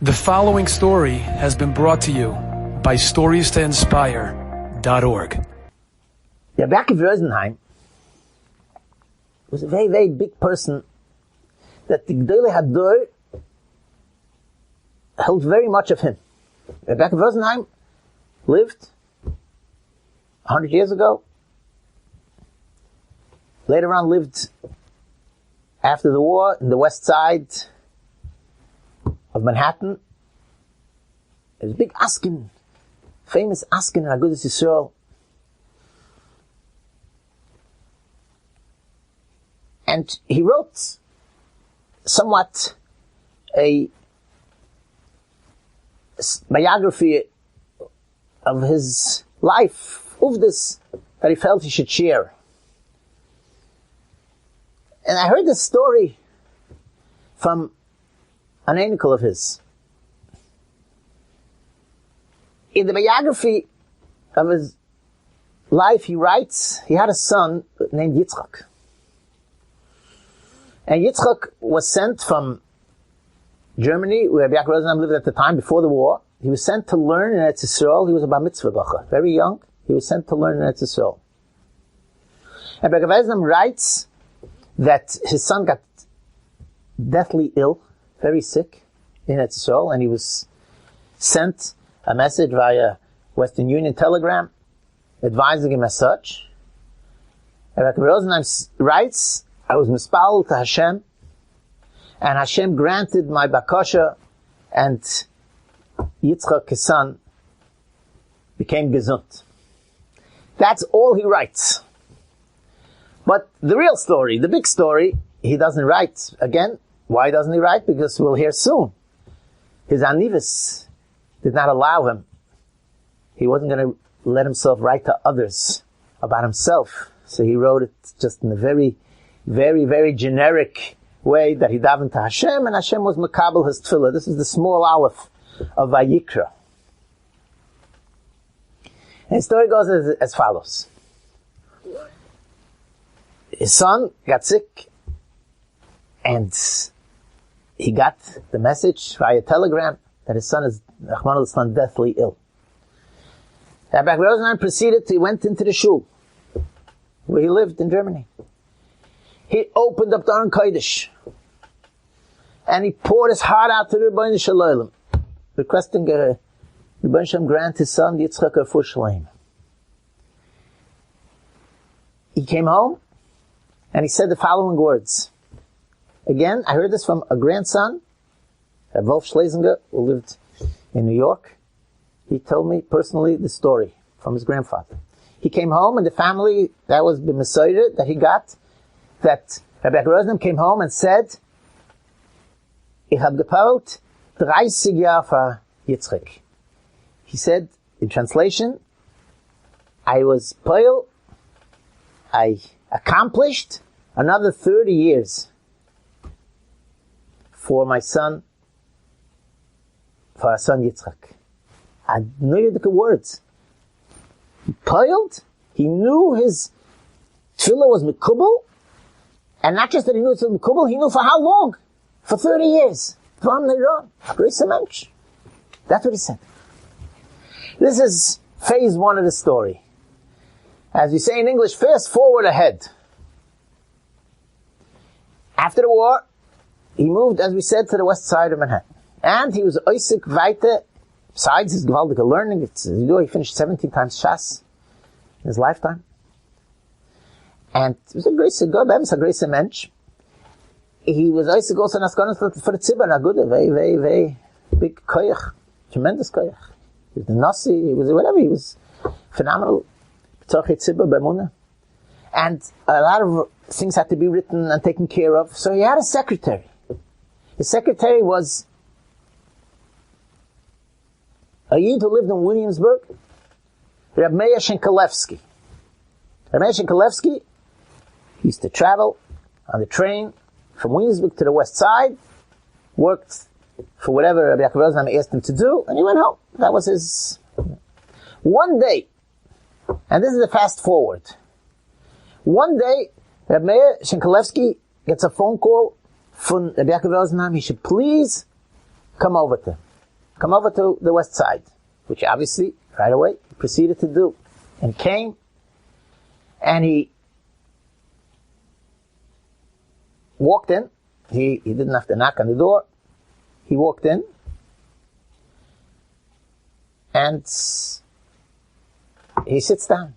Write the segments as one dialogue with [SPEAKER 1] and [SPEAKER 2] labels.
[SPEAKER 1] The following story has been brought to you by StoriesToInspire.org.
[SPEAKER 2] Yaakov Rotenberg was a very, very big person that the Gdolei Hador held very much of him. Yaakov Rotenberg lived 100 years ago. Later on lived after the war in the west side of Manhattan. There was a big Askin, famous Askin in Agudas Yisrael. And he wrote somewhat a biography of his life, uvdas, that he felt he should share. And I heard this story from an uncle of his. In the biography of his life, he writes, he had a son named Yitzchak. And Yitzchak was sent from Germany, where Yaakov Rotenberg lived at the time, before the war. He was sent to learn in Eretz Yisrael. He was a bar mitzvah bacha, very young. He was sent to learn in Eretz Yisrael. And Yaakov Rotenberg writes that his son got deathly ill, very sick in Eretz Yisrael, and he was sent a message via Western Union telegram advising him as such. And Yaakov Rotenberg writes, I was mispal to Hashem, and Hashem granted my bakasha, and Yitzchak, his son, became gesund. That's all he writes. But the real story, the big story, he doesn't write. Again, why doesn't he write? Because we'll hear soon. His anivus did not allow him. He wasn't going to let himself write to others about himself. So he wrote it just in a very, very, very generic way that he davened to Hashem, and Hashem was makabel his tefillah. This is the small aleph of Vayikra. And the story goes as follows. His son got sick, and he got the message via telegram that his son is, Rahman al-Islam, deathly ill. Rabbi proceeded, he went into the shul, where he lived in Germany. He opened up the Aron Kodesh, and he poured his heart out to the Rabbi Shalom, requesting the Rabbi Shalom grant his son Yitzchak a full shalom. He came home, and he said the following words. Again, I heard this from a grandson, Wolf Schlesinger, who lived in New York. He told me personally the story from his grandfather. He came home, and the family, that was the Messiah that he got, that Rabbi Rotenberg came home and said, Ich hab gepeilt 30 Jahre für Yitzchak. He said, in translation, I was peil, I accomplished another 30 years for my son, for our son Yitzchak. I knew the words. He peiled, he knew his tefillah was mikubal, and not just that he knew it was mikubal, he knew for how long? For 30 years. From the Iran. That's what he said. This is phase one of the story. As we say in English, fast forward ahead. After the war, he moved, as we said, to the west side of Manhattan. And he was oisik weiter, besides his gewaldige learning, he finished 17 times Shas in his lifetime. And it was a great mensch. He was oisik also an askonis for the tzibur, a good, very, very, very big koyach, tremendous koyach. He was the nasi, he was whatever, he was phenomenal. And a lot of things had to be written and taken care of. So he had a secretary. His secretary was a Yid who lived in Williamsburg, Rabbi Meir Shenkalevsky. Rabbi Meir Shenkalevsky used to travel on the train from Williamsburg to the west side, worked for whatever Rabbi Yaakov Rotenberg asked him to do, and he went home. That was his. One day, and this is a fast forward. One day, Rabbi Meir Shenkalevsky gets a phone call from Rabbi Yaakov Rotenberg. He should please come over to him. come over to the west side, which obviously, right away, he proceeded to do. And came, and he walked in. He didn't have to knock on the door. He walked in, and he sits down.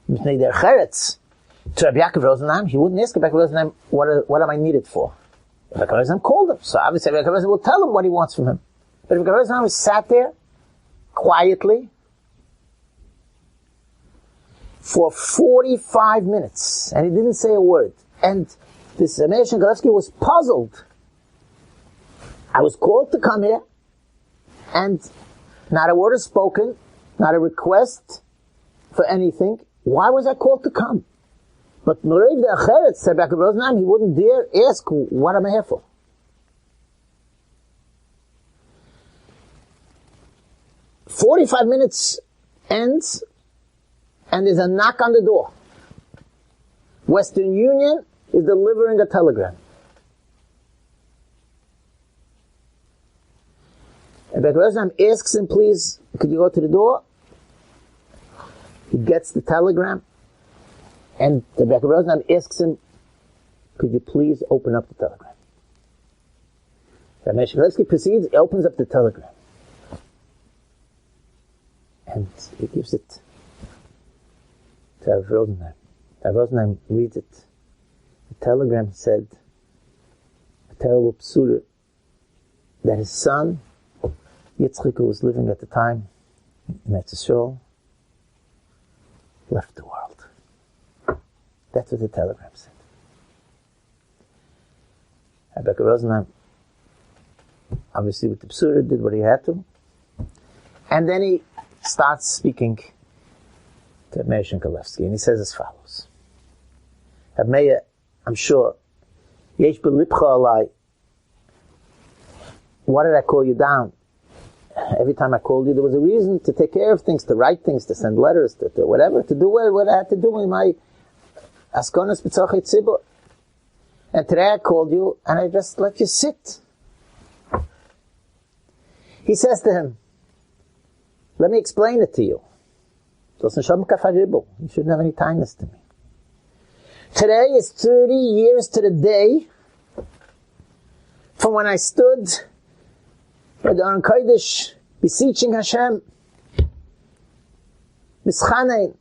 [SPEAKER 2] To Rabbi Yaakov Rotenberg, he wouldn't ask Rabbi Yaakov Rotenberg, what am I needed for? Rabbi Yaakov Rotenberg called him, so obviously Rabbi Yaakov Rotenberg will tell him what he wants from him. But Rabbi Yaakov Rotenberg sat there, quietly, for 45 minutes, and he didn't say a word. And this Meir Shenkalevsky was puzzled. I was called to come here, and not a word is spoken, not a request for anything. Why was I called to come? But Nurev the Acheret said back to Rosenheim, he wouldn't dare ask, what am I here for? "45 minutes ends, and there's a knock on the door. Western Union is delivering a telegram. And Rabbi Rosenheim asks him, please, could you go to the door? He gets the telegram, and Rabbi Rosenheim asks him, could you please open up the telegram? Rabbi Shenkalevsky proceeds, he opens up the telegram. And he gives it to Rabbi Rosenheim. Rabbi Rosenheim reads it. The telegram said a terrible pseudo that his son, Yitzchak, who was living at the time in Eretz Yisrael, left the world. That's what the telegram said. Rabbi Rosenheim, obviously with the pseudo, did what he had to. And then he starts speaking to Meir Shenkalevsky, and he says as follows. Meir, I'm sure, Yesh b'lipcha alai. Why did I call you down? Every time I called you, there was a reason to take care of things, to write things, to send letters, to whatever, to do what I had to do with my askonas b'tzorchei tzibur. And today I called you, and I just let you sit. He says to him, let me explain it to you. You shouldn't have any kindness to me. Today is 30 years to the day from when I stood at the Aron Kodesh beseeching Hashem, Mischanein,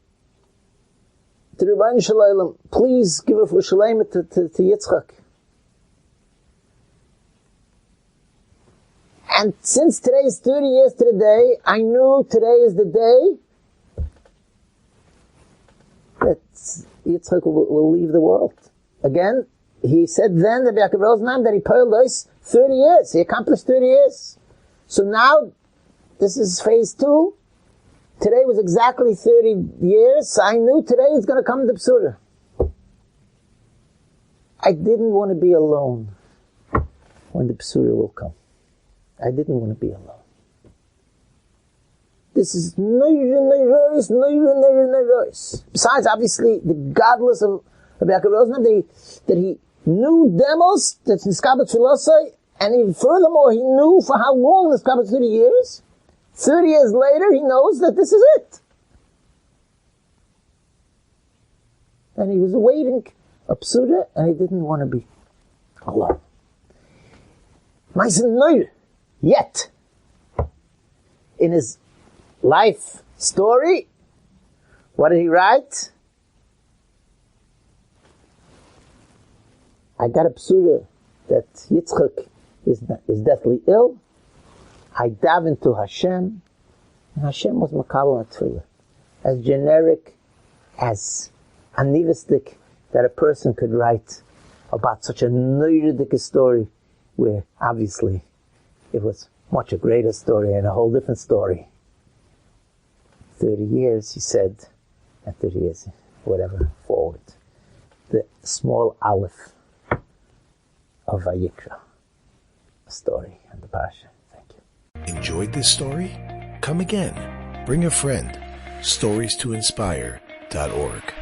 [SPEAKER 2] to the Rabbi Shalom, please give a Yerushalayim to Yitzchak. And since today is 30 years to the day, I knew today is the day that Yitzchak will leave the world. Again, he said then, Rabbi Yaakov Rosenheim, that he pearled us 30 years. He accomplished 30 years. So now, this is phase 2. Today was exactly 30 years. So I knew today is going to come the Psura. I didn't want to be alone when the Psura will come. I didn't want to be alone. This is Besides, obviously, the godless of Rabbi Yaakov Rosenberg, that he knew demos, that's Niskabat Philosophy, and furthermore, he knew for how long Niskabat 30 years. 30 years later, he knows that this is it. And he was awaiting a pseudo, and he didn't want to be alone. Yet, in his life story, what did he write? I got a pseudo that Yitzchak is deathly ill. I davened to Hashem, and Hashem was makabel tefillah. As generic, as anivistic that a person could write about such a neidic story, where obviously it was much a greater story and a whole different story. 30 years, he said, and 30 years, whatever, forward. The small aleph of Vayikra, a story and the parasha. Thank you.
[SPEAKER 3] Enjoyed this story? Come again. Bring a friend. StoriesToInspire.org